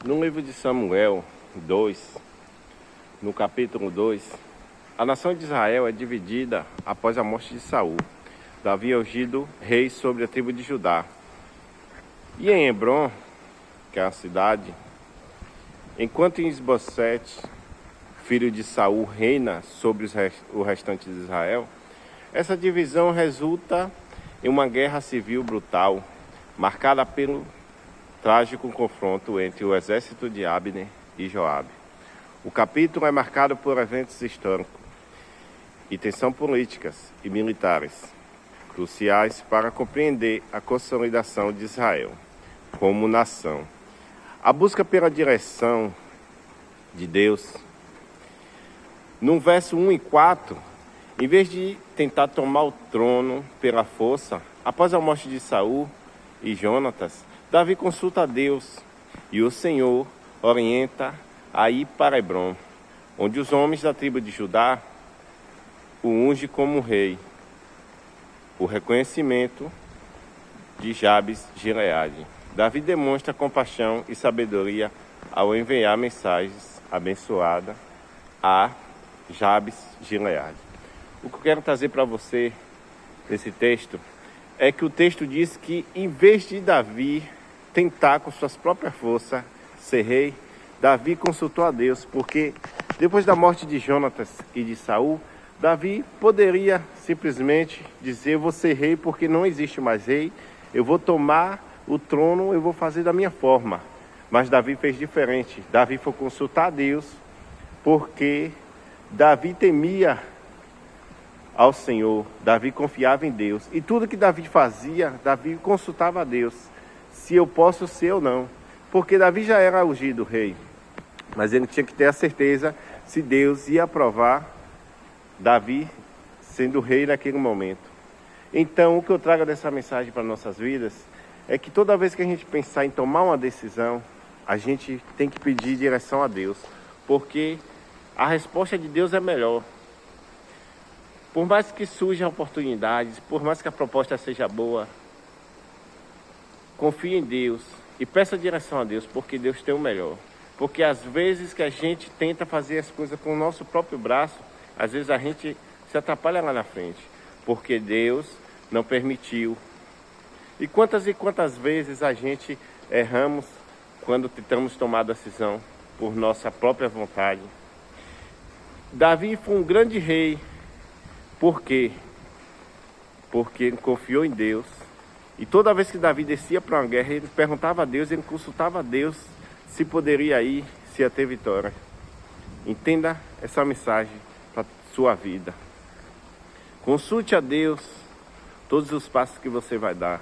No livro de Samuel 2, no capítulo 2, a nação de Israel é dividida após a morte de Saul. Davi é ungido rei sobre a tribo de Judá. E em Hebron, que é a cidade, enquanto em Isbosete, filho de Saul, reina sobre o restante de Israel, essa divisão resulta em uma guerra civil brutal, marcada pelo trágico confronto entre o exército de Abner e Joabe. O capítulo é marcado por eventos históricos e tensões políticas e militares, cruciais para compreender a consolidação de Israel como nação. A busca pela direção de Deus. No verso 1 e 4, em vez de tentar tomar o trono pela força, após a morte de Saul e Jonatas, Davi consulta a Deus e o Senhor orienta a ir para Hebron, onde os homens da tribo de Judá o ungem como rei. O reconhecimento de Jabes Gileade. Davi demonstra compaixão e sabedoria ao enviar mensagens abençoadas a Jabes Gileade. O que eu quero trazer para você nesse texto é que o texto diz que, em vez de Davi tentar com suas próprias forças ser rei, Davi consultou a Deus, porque depois da morte de Jonatas e de Saul, Davi poderia simplesmente dizer: eu vou ser rei porque não existe mais rei, eu vou tomar o trono, eu vou fazer da minha forma. Mas Davi fez diferente. Davi foi consultar a Deus, porque Davi temia ao Senhor, Davi confiava em Deus. E tudo que Davi fazia, Davi consultava a Deus, se eu posso ser ou não. Porque Davi já era ungido rei, mas ele tinha que ter a certeza se Deus ia aprovar Davi sendo rei naquele momento. Então, o que eu trago dessa mensagem para nossas vidas é que toda vez que a gente pensar em tomar uma decisão, a gente tem que pedir direção a Deus, porque a resposta de Deus é melhor. Por mais que surjam oportunidades, por mais que a proposta seja boa, confie em Deus e peça direção a Deus, porque Deus tem o melhor. Porque às vezes que a gente tenta fazer as coisas com o nosso próprio braço, às vezes a gente se atrapalha lá na frente, porque Deus não permitiu. E quantas vezes a gente erramos quando tentamos tomar a decisão por nossa própria vontade. Davi foi um grande rei. Por quê? Porque ele confiou em Deus. E toda vez que Davi descia para uma guerra, ele perguntava a Deus, ele consultava a Deus se poderia ir, se ia ter vitória. Entenda essa mensagem para a sua vida. Consulte a Deus todos os passos que você vai dar.